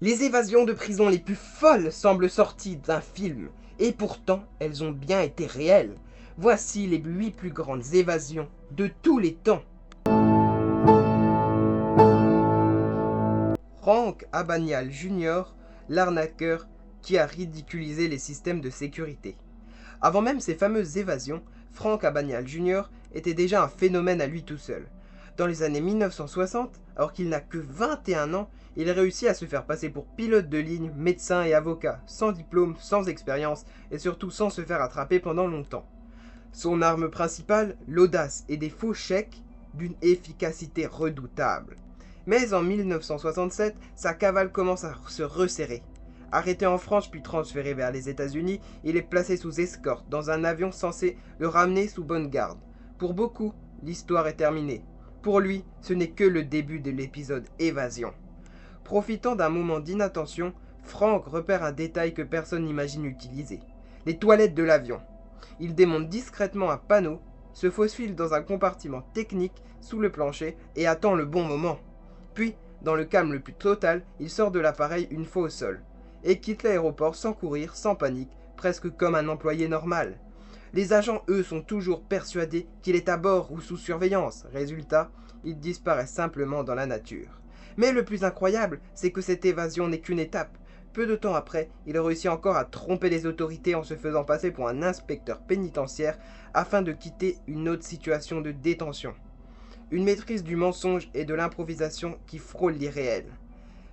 Les évasions de prison les plus folles semblent sorties d'un film, et pourtant elles ont bien été réelles. Voici les 8 plus grandes évasions de tous les temps. Frank Abagnale Jr., l'arnaqueur qui a ridiculisé les systèmes de sécurité. Avant même ces fameuses évasions, Frank Abagnale Jr. était déjà un phénomène à lui tout seul. Dans les années 1960, alors qu'il n'a que 21 ans, il réussit à se faire passer pour pilote de ligne, médecin et avocat, sans diplôme, sans expérience et surtout sans se faire attraper pendant longtemps. Son arme principale, l'audace et des faux chèques d'une efficacité redoutable. Mais en 1967, sa cavale commence à se resserrer. Arrêté en France puis transféré vers les États-Unis, il est placé sous escorte dans un avion censé le ramener sous bonne garde. Pour beaucoup, l'histoire est terminée. Pour lui, ce n'est que le début de l'épisode Évasion. Profitant d'un moment d'inattention, Frank repère un détail que personne n'imagine utiliser. Les toilettes de l'avion. Il démonte discrètement un panneau, se faufile dans un compartiment technique sous le plancher et attend le bon moment. Puis, dans le calme le plus total, il sort de l'appareil une fois au sol et quitte l'aéroport sans courir, sans panique, presque comme un employé normal. Les agents, eux, sont toujours persuadés qu'il est à bord ou sous surveillance. Résultat, il disparaît simplement dans la nature. Mais le plus incroyable, c'est que cette évasion n'est qu'une étape. Peu de temps après, il réussit encore à tromper les autorités en se faisant passer pour un inspecteur pénitentiaire afin de quitter une autre situation de détention. Une maîtrise du mensonge et de l'improvisation qui frôle l'irréel.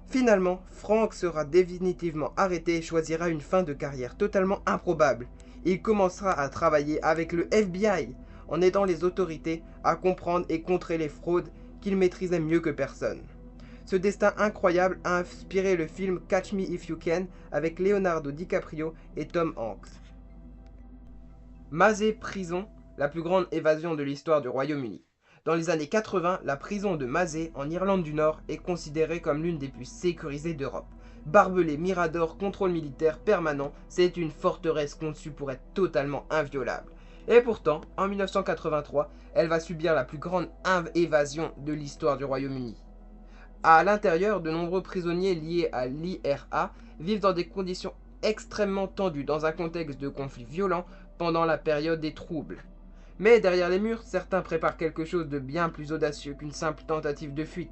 Finalement, Frank sera définitivement arrêté et choisira une fin de carrière totalement improbable. Il commencera à travailler avec le FBI en aidant les autorités à comprendre et contrer les fraudes qu'il maîtrisait mieux que personne. Ce destin incroyable a inspiré le film Catch Me If You Can avec Leonardo DiCaprio et Tom Hanks. Mazet Prison, la plus grande évasion de l'histoire du Royaume-Uni. Dans les années 80, la prison de Mazet, en Irlande du Nord, est considérée comme l'une des plus sécurisées d'Europe. Barbelés, miradors, contrôle militaire permanent, c'est une forteresse conçue pour être totalement inviolable. Et pourtant, en 1983, elle va subir la plus grande évasion de l'histoire du Royaume-Uni. À l'intérieur, de nombreux prisonniers liés à l'IRA vivent dans des conditions extrêmement tendues dans un contexte de conflits violents pendant la période des troubles. Mais derrière les murs, certains préparent quelque chose de bien plus audacieux qu'une simple tentative de fuite.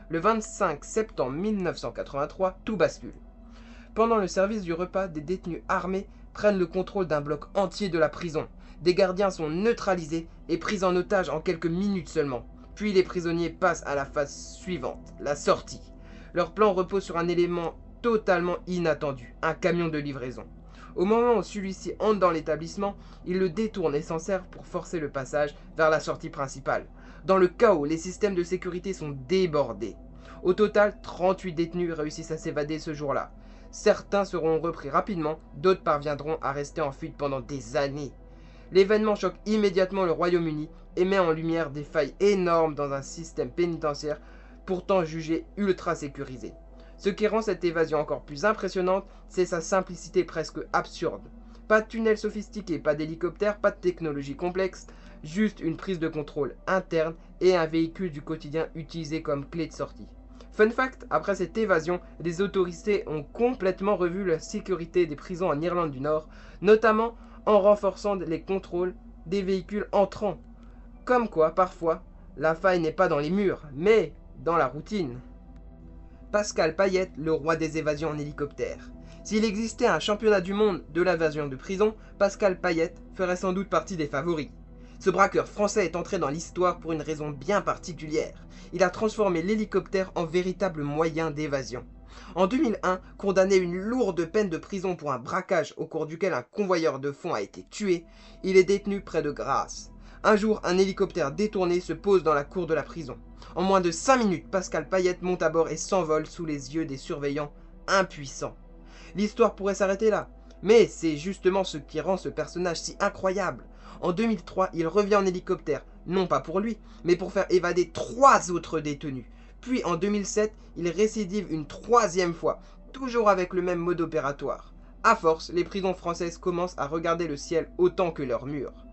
Le 25 septembre 1983, tout bascule. Pendant le service du repas, des détenus armés prennent le contrôle d'un bloc entier de la prison. Des gardiens sont neutralisés et pris en otage en quelques minutes seulement. Puis les prisonniers passent à la phase suivante, la sortie. Leur plan repose sur un élément totalement inattendu, un camion de livraison. Au moment où celui-ci entre dans l'établissement, il le détourne et s'en sert pour forcer le passage vers la sortie principale. Dans le chaos, les systèmes de sécurité sont débordés. Au total, 38 détenus réussissent à s'évader ce jour-là. Certains seront repris rapidement, d'autres parviendront à rester en fuite pendant des années. L'événement choque immédiatement le Royaume-Uni et met en lumière des failles énormes dans un système pénitentiaire pourtant jugé ultra sécurisé. Ce qui rend cette évasion encore plus impressionnante, c'est sa simplicité presque absurde. Pas de tunnel sophistiqué, pas d'hélicoptère, pas de technologie complexe, juste une prise de contrôle interne et un véhicule du quotidien utilisé comme clé de sortie. Fun fact, après cette évasion, les autorités ont complètement revu la sécurité des prisons en Irlande du Nord, notamment en renforçant les contrôles des véhicules entrants. Comme quoi, parfois, la faille n'est pas dans les murs, mais dans la routine. Pascal Payette, le roi des évasions en hélicoptère. S'il existait un championnat du monde de l'évasion de prison, Pascal Payette ferait sans doute partie des favoris. Ce braqueur français est entré dans l'histoire pour une raison bien particulière. Il a transformé l'hélicoptère en véritable moyen d'évasion. En 2001, condamné à une lourde peine de prison pour un braquage au cours duquel un convoyeur de fonds a été tué, il est détenu près de Grasse. Un jour, un hélicoptère détourné se pose dans la cour de la prison. En moins de 5 minutes, Pascal Payette monte à bord et s'envole sous les yeux des surveillants impuissants. L'histoire pourrait s'arrêter là, mais c'est justement ce qui rend ce personnage si incroyable. En 2003, il revient en hélicoptère, non pas pour lui, mais pour faire évader 3 autres détenus. Puis en 2007, il récidive une 3e fois, toujours avec le même mode opératoire. À force, les prisons françaises commencent à regarder le ciel autant que leurs murs.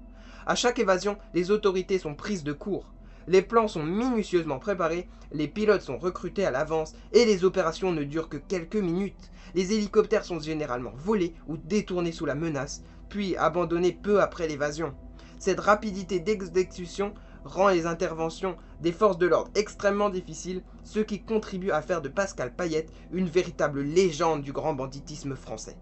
À chaque évasion, les autorités sont prises de court. Les plans sont minutieusement préparés, les pilotes sont recrutés à l'avance et les opérations ne durent que quelques minutes. Les hélicoptères sont généralement volés ou détournés sous la menace, puis abandonnés peu après l'évasion. Cette rapidité d'exécution rend les interventions des forces de l'ordre extrêmement difficiles, ce qui contribue à faire de Pascal Payette une véritable légende du grand banditisme français.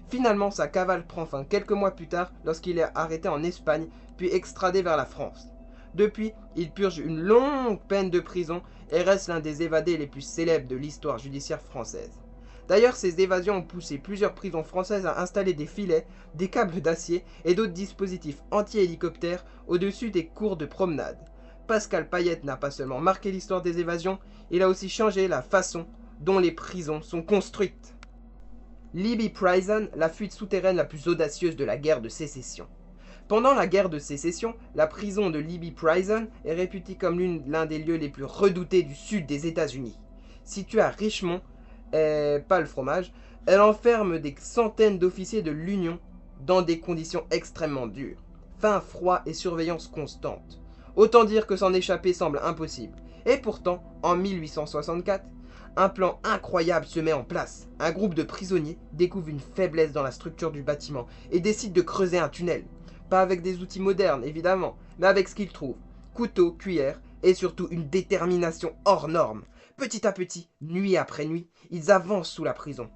Finalement, sa cavale prend fin quelques mois plus tard lorsqu'il est arrêté en Espagne, puis extradé vers la France. Depuis, il purge une longue peine de prison et reste l'un des évadés les plus célèbres de l'histoire judiciaire française. D'ailleurs, ces évasions ont poussé plusieurs prisons françaises à installer des filets, des câbles d'acier et d'autres dispositifs anti-hélicoptères au-dessus des cours de promenade. Pascal Payette n'a pas seulement marqué l'histoire des évasions, il a aussi changé la façon dont les prisons sont construites. Libby Prison, la fuite souterraine la plus audacieuse de la guerre de sécession. Pendant la guerre de sécession, la prison de Libby Prison est réputée comme l'un des lieux les plus redoutés du sud des États-Unis. Située à Richmond, pas le fromage, elle enferme des centaines d'officiers de l'Union dans des conditions extrêmement dures. Faim, froid et surveillance constante. Autant dire que s'en échapper semble impossible. Et pourtant, en 1864, un plan incroyable se met en place. Un groupe de prisonniers découvre une faiblesse dans la structure du bâtiment et décide de creuser un tunnel. Pas avec des outils modernes, évidemment, mais avec ce qu'ils trouvent. Couteaux, cuillères et surtout une détermination hors norme. Petit à petit, nuit après nuit, ils avancent sous la prison.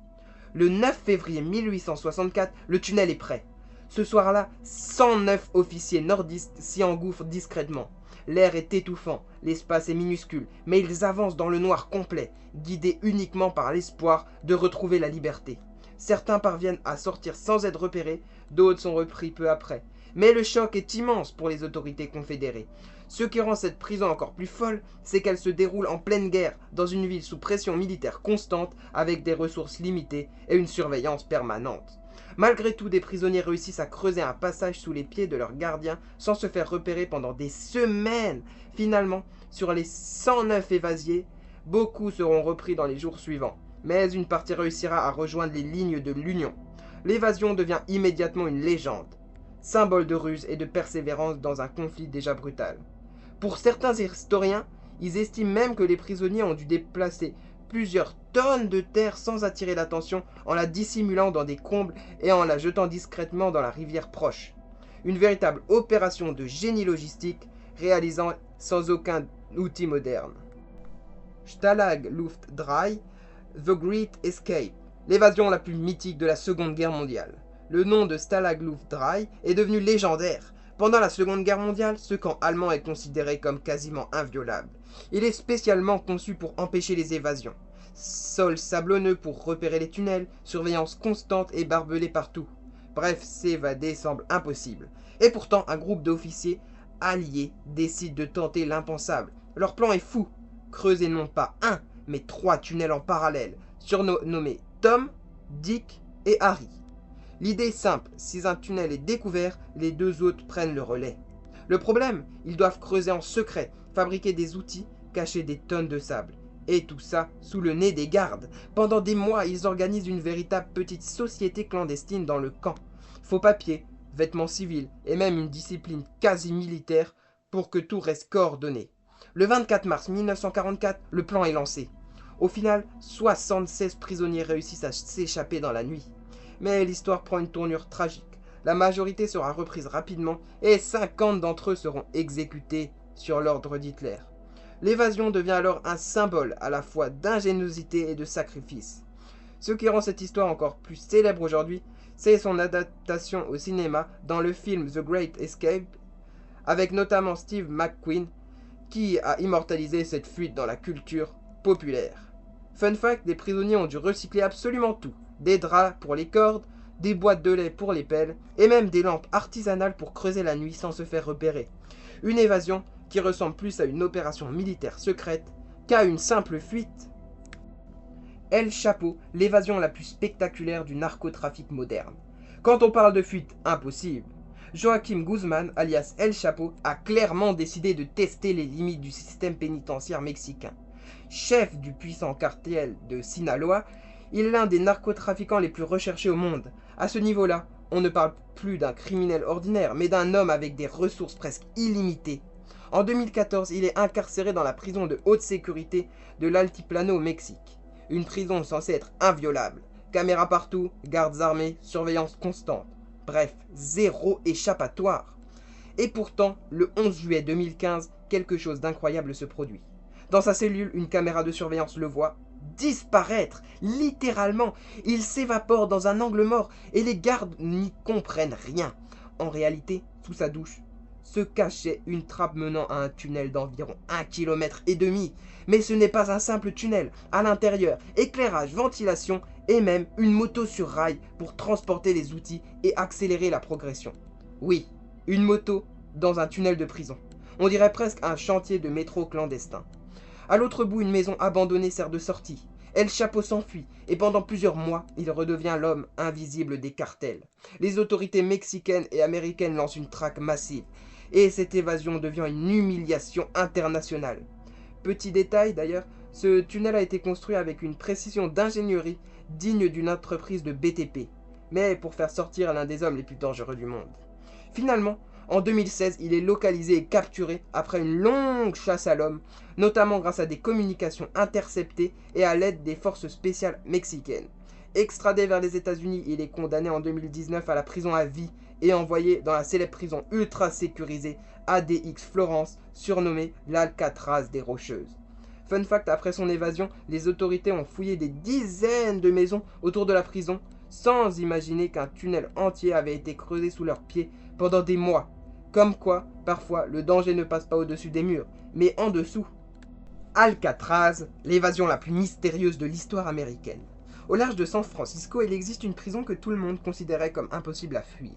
Le 9 février 1864, le tunnel est prêt. Ce soir-là, 109 officiers nordistes s'y engouffrent discrètement. L'air est étouffant, l'espace est minuscule, mais ils avancent dans le noir complet, guidés uniquement par l'espoir de retrouver la liberté. Certains parviennent à sortir sans être repérés, d'autres sont repris peu après. Mais le choc est immense pour les autorités confédérées. Ce qui rend cette prison encore plus folle, c'est qu'elle se déroule en pleine guerre, dans une ville sous pression militaire constante, avec des ressources limitées et une surveillance permanente. Malgré tout, des prisonniers réussissent à creuser un passage sous les pieds de leurs gardiens sans se faire repérer pendant des semaines. Finalement, sur les 109 évasiés, beaucoup seront repris dans les jours suivants. Mais une partie réussira à rejoindre les lignes de l'Union. L'évasion devient immédiatement une légende, symbole de ruse et de persévérance dans un conflit déjà brutal. Pour certains historiens, ils estiment même que les prisonniers ont dû déplacer plusieurs tonnes de terre sans attirer l'attention en la dissimulant dans des combles et en la jetant discrètement dans la rivière proche. Une véritable opération de génie logistique réalisant sans aucun outil moderne. Stalag Luft 3, The Great Escape, l'évasion la plus mythique de la Seconde Guerre mondiale. Le nom de Stalag Luft 3 est devenu légendaire. Pendant la Seconde Guerre mondiale, ce camp allemand est considéré comme quasiment inviolable. Il est spécialement conçu pour empêcher les évasions. Sol sablonneux pour repérer les tunnels, surveillance constante et barbelés partout. Bref, s'évader semble impossible. Et pourtant, un groupe d'officiers alliés décide de tenter l'impensable. Leur plan est fou. Creuser non pas un, mais 3 tunnels en parallèle, surnommés Tom, Dick et Harry. L'idée est simple, si un tunnel est découvert, les 2 autres prennent le relais. Le problème, ils doivent creuser en secret, fabriquer des outils, cacher des tonnes de sable. Et tout ça sous le nez des gardes. Pendant des mois, ils organisent une véritable petite société clandestine dans le camp. Faux papiers, vêtements civils et même une discipline quasi militaire pour que tout reste coordonné. Le 24 mars 1944, le plan est lancé. Au final, 76 prisonniers réussissent à s'échapper dans la nuit. Mais l'histoire prend une tournure tragique. La majorité sera reprise rapidement et 50 d'entre eux seront exécutés sur l'ordre d'Hitler. L'évasion devient alors un symbole à la fois d'ingéniosité et de sacrifice. Ce qui rend cette histoire encore plus célèbre aujourd'hui, c'est son adaptation au cinéma dans le film The Great Escape, avec notamment Steve McQueen, qui a immortalisé cette fuite dans la culture populaire. Fun fact, les prisonniers ont dû recycler absolument tout. Des draps pour les cordes, des boîtes de lait pour les pelles, et même des lampes artisanales pour creuser la nuit sans se faire repérer. Une évasion qui ressemble plus à une opération militaire secrète qu'à une simple fuite. El Chapo, l'évasion la plus spectaculaire du narcotrafic moderne. Quand on parle de fuite impossible, Joaquim Guzman, alias El Chapo, a clairement décidé de tester les limites du système pénitentiaire mexicain. Chef du puissant cartel de Sinaloa, il est l'un des narcotrafiquants les plus recherchés au monde. À ce niveau-là, on ne parle plus d'un criminel ordinaire, mais d'un homme avec des ressources presque illimitées. En 2014, il est incarcéré dans la prison de haute sécurité de l'Altiplano au Mexique. Une prison censée être inviolable. Caméras partout, gardes armés, surveillance constante. Bref, zéro échappatoire. Et pourtant, le 11 juillet 2015, quelque chose d'incroyable se produit. Dans sa cellule, une caméra de surveillance le voit disparaître, littéralement. Il s'évapore dans un angle mort et les gardes n'y comprennent rien. En réalité, sous sa douche, se cachait une trappe menant à un tunnel d'environ 1,5 km. Mais ce n'est pas un simple tunnel. À l'intérieur, éclairage, ventilation et même une moto sur rail pour transporter les outils et accélérer la progression. Oui, une moto dans un tunnel de prison. On dirait presque un chantier de métro clandestin. À l'autre bout, une maison abandonnée sert de sortie. El Chapo s'enfuit et pendant plusieurs mois, il redevient l'homme invisible des cartels. Les autorités mexicaines et américaines lancent une traque massive et cette évasion devient une humiliation internationale. Petit détail d'ailleurs, ce tunnel a été construit avec une précision d'ingénierie digne d'une entreprise de BTP, mais pour faire sortir l'un des hommes les plus dangereux du monde. Finalement, en 2016, il est localisé et capturé après une longue chasse à l'homme, notamment grâce à des communications interceptées et à l'aide des forces spéciales mexicaines. Extradé vers les États-Unis, il est condamné en 2019 à la prison à vie et envoyé dans la célèbre prison ultra sécurisée ADX Florence, surnommée l'Alcatraz des Rocheuses. Fun fact, après son évasion, les autorités ont fouillé des dizaines de maisons autour de la prison, sans imaginer qu'un tunnel entier avait été creusé sous leurs pieds pendant des mois. Comme quoi, parfois, le danger ne passe pas au-dessus des murs, mais en dessous. Alcatraz, l'évasion la plus mystérieuse de l'histoire américaine. Au large de San Francisco, il existe une prison que tout le monde considérait comme impossible à fuir.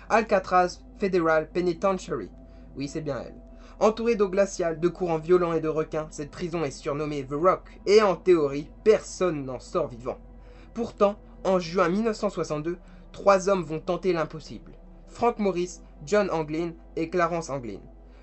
Alcatraz Federal Penitentiary. Oui, c'est bien elle. Entourée d'eau glaciale, de courants violents et de requins, cette prison est surnommée The Rock, et en théorie, personne n'en sort vivant. Pourtant, en juin 1962, 3 hommes vont tenter l'impossible. Frank Morris, John Anglin et Clarence Anglin.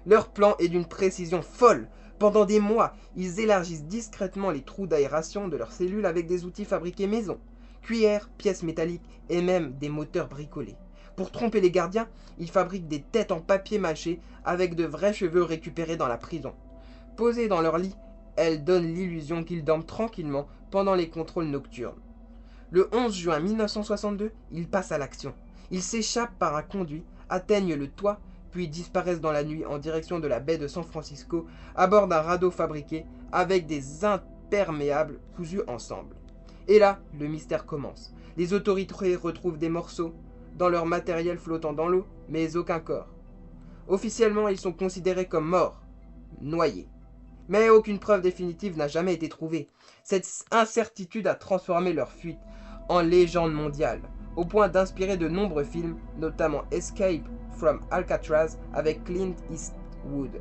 Leur plan est d'une précision folle. Pendant des mois, ils élargissent discrètement les trous d'aération de leurs cellules avec des outils fabriqués maison. Cuillères, pièces métalliques et même des moteurs bricolés. Pour tromper les gardiens, ils fabriquent des têtes en papier mâché avec de vrais cheveux récupérés dans la prison. Posées dans leur lit, elles donnent l'illusion qu'ils dorment tranquillement pendant les contrôles nocturnes. Le 11 juin 1962, ils passent à l'action. Ils s'échappent par un conduit, atteignent le toit, puis disparaissent dans la nuit en direction de la baie de San Francisco à bord d'un radeau fabriqué avec des imperméables cousus ensemble. Et là, le mystère commence. Les autorités retrouvent des morceaux dans leur matériel flottant dans l'eau, mais aucun corps. Officiellement, ils sont considérés comme morts, noyés. Mais aucune preuve définitive n'a jamais été trouvée. Cette incertitude a transformé leur fuite en légende mondiale, au point d'inspirer de nombreux films, notamment Escape from Alcatraz avec Clint Eastwood.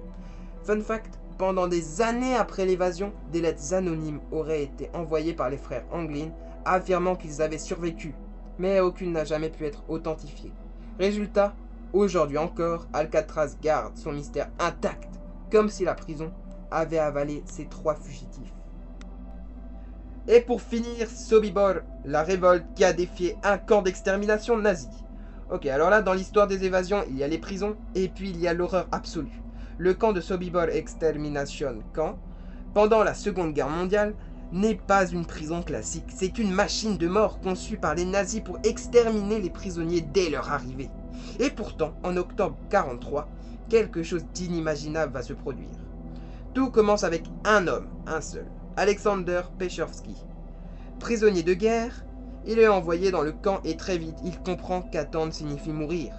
Fun fact, pendant des années après l'évasion, des lettres anonymes auraient été envoyées par les frères Anglin affirmant qu'ils avaient survécu, mais aucune n'a jamais pu être authentifiée. Résultat, aujourd'hui encore, Alcatraz garde son mystère intact, comme si la prison avait avalé ses 3 fugitifs. Et pour finir, Sobibor, la révolte qui a défié un camp d'extermination nazi. Ok, alors là, dans l'histoire des évasions, il y a les prisons, et puis il y a l'horreur absolue. Le camp de Sobibor Extermination Camp, pendant la Seconde Guerre mondiale, n'est pas une prison classique. C'est une machine de mort conçue par les nazis pour exterminer les prisonniers dès leur arrivée. Et pourtant, en octobre 1943, quelque chose d'inimaginable va se produire. Tout commence avec un homme, un seul, Alexander Pechersky. Prisonnier de guerre, il est envoyé dans le camp et très vite, il comprend qu'attendre signifie mourir.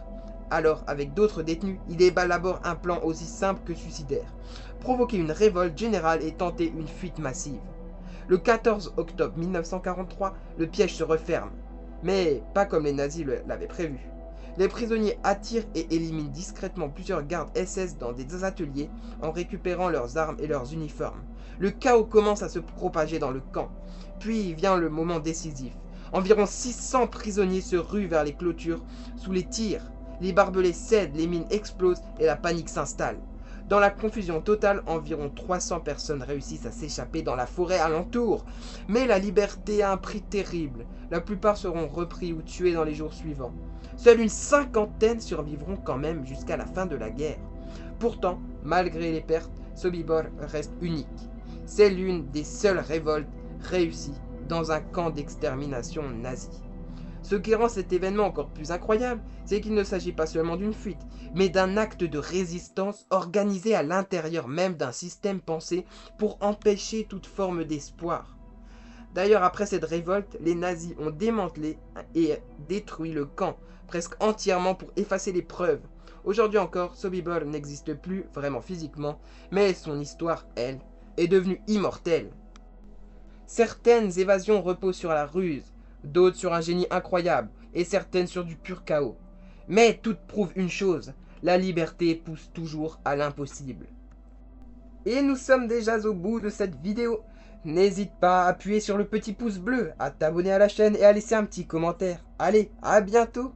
Alors, avec d'autres détenus, il élabore un plan aussi simple que suicidaire. Provoquer une révolte générale et tenter une fuite massive. Le 14 octobre 1943, le piège se referme. Mais pas comme les nazis l'avaient prévu. Les prisonniers attirent et éliminent discrètement plusieurs gardes SS dans des ateliers en récupérant leurs armes et leurs uniformes. Le chaos commence à se propager dans le camp. Puis vient le moment décisif. Environ 600 prisonniers se ruent vers les clôtures sous les tirs. Les barbelés cèdent, les mines explosent et la panique s'installe. Dans la confusion totale, environ 300 personnes réussissent à s'échapper dans la forêt alentour. Mais la liberté a un prix terrible. La plupart seront repris ou tués dans les jours suivants. Seule une cinquantaine survivront quand même jusqu'à la fin de la guerre. Pourtant, malgré les pertes, Sobibor reste unique. C'est l'une des seules révoltes réussies dans un camp d'extermination nazi. Ce qui rend cet événement encore plus incroyable, c'est qu'il ne s'agit pas seulement d'une fuite, mais d'un acte de résistance organisé à l'intérieur même d'un système pensé pour empêcher toute forme d'espoir. D'ailleurs, après cette révolte, les nazis ont démantelé et détruit le camp, presque entièrement pour effacer les preuves. Aujourd'hui encore, Sobibor n'existe plus vraiment physiquement, mais son histoire, elle, est devenue immortelle. Certaines évasions reposent sur la ruse, d'autres sur un génie incroyable, et certaines sur du pur chaos. Mais toutes prouvent une chose, la liberté pousse toujours à l'impossible. Et nous sommes déjà au bout de cette vidéo. N'hésite pas à appuyer sur le petit pouce bleu, à t'abonner à la chaîne et à laisser un petit commentaire. Allez, à bientôt!